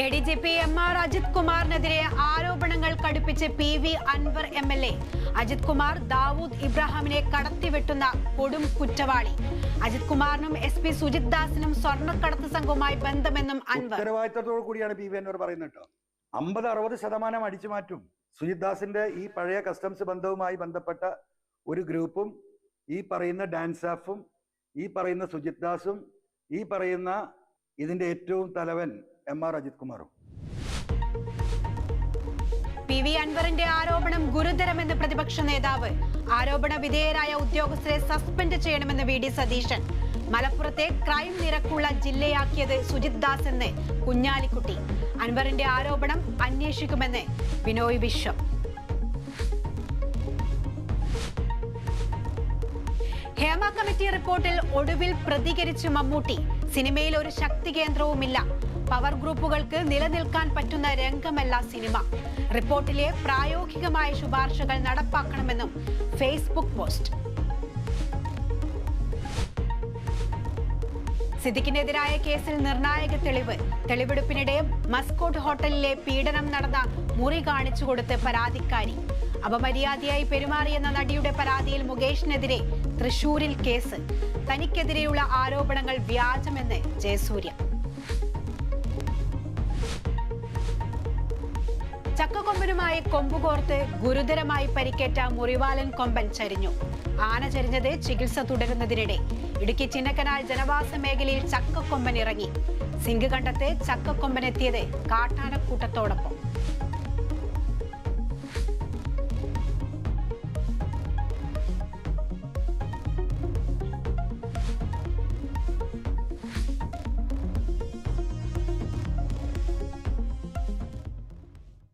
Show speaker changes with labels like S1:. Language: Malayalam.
S1: ADGP MR അജിത് കുമാറിനെതിരെ ആരോപണങ്ങൾ കടുപ്പിച്ച് PV അൻവർ MLA. അജിത് കുമാർ ദാവൂദ് ഇബ്രാഹിമിനെ കടത്തിവെട്ടുന്ന കൊടും കുറ്റവാളി. അജിത് കുമാറിനും SP സുജിത് ദാസിനും സ്വർണ്ണക്കടത്ത് സംഘവുമായി ബന്ധമെന്നും അൻവർ.
S2: ഉത്തരവാദിത്തത്തോടു കൂടിയാണ് PV അൻവർ പറയുന്നത്. 50-60% അടിച്ചു മാറ്റും. സുജിത് ദാസിന്റെ ഈ പഴയ കസ്റ്റംസ് ബന്ധവുമായി ബന്ധപ്പെട്ട ഒരു ഗ്രൂപ്പും ഈ പറയുന്ന ഡാൻസ് സ്റ്റാഫും ഈ പറയുന്ന സുജിത് ദാസും ഈ പറയുന്ന ഇതിന്റെ ഏറ്റവും തലവൻ MR അജിത് കുമാറും.
S1: PV അൻവറിന്റെ ആരോപണം ഗുരുതരമെന്ന് പ്രതിപക്ഷ നേതാവ്. ആരോപണ വിധേയരായ ഉദ്യോഗസ്ഥരെ സസ്പെൻഡ് ചെയ്യണമെന്ന് VD സതീശൻ. മലപ്പുറത്തെ ക്രൈം നിരക്കുള്ള ജില്ലയാക്കിയത് സുജിത് ദാസ് എന്ന് കുഞ്ഞാലിക്കുട്ടി. അൻവറിന്റെ ആരോപണം അന്വേഷിക്കുമെന്ന് ബിനോയ് വിശ്വം. ഹേമ കമ്മിറ്റി റിപ്പോർട്ടിൽ ഒടുവിൽ പ്രതികരിച്ച് മമ്മൂട്ടി. സിനിമയിൽ ഒരു ശക്തി കേന്ദ്രവുമില്ല. പവർ ഗ്രൂപ്പുകൾക്ക് നിലനിൽക്കാൻ പറ്റുന്ന രംഗമല്ല സിനിമ. റിപ്പോർട്ടിലെ പ്രായോഗികമായ ശുപാർശകൾ നടപ്പാക്കണമെന്നും ഫേസ്ബുക്ക് പോസ്റ്റ്. സിദ്ദിഖിനെതിരായ കേസിൽ നിർണായക തെളിവ്. തെളിവെടുപ്പിനിടെ മസ്കോട്ട് ഹോട്ടലിലെ പീഡനം നടന്ന മുറി കാണിച്ചു കൊടുത്ത് പരാതിക്കാരി. അപമര്യാദയായി പെരുമാറിയെന്ന നടിയുടെ പരാതിയിൽ മുകേഷിനെതിരെ തൃശൂരിൽ കേസ്. തനിക്കെതിരെയുള്ള ആരോപണങ്ങൾ വ്യാജമെന്ന് ജയസൂര്യ. ചക്കക്കൊമ്പനുമായി കൊമ്പുകോർത്ത് ഗുരുതരമായി പരിക്കേറ്റ മുറിവാലൻ കൊമ്പൻ ചരിഞ്ഞു. ആന ചരിഞ്ഞത് ചികിത്സ തുടരുന്നതിനിടെ. ഇടുക്കി ചിന്നക്കനാൽ ജനവാസ മേഖലയിൽ ചക്കക്കൊമ്പൻ ഇറങ്ങി. സിംഗ് കണ്ടത്ത് ചക്കക്കൊമ്പൻ എത്തിയത് കാട്ടാനക്കൂട്ടത്തോടൊപ്പം.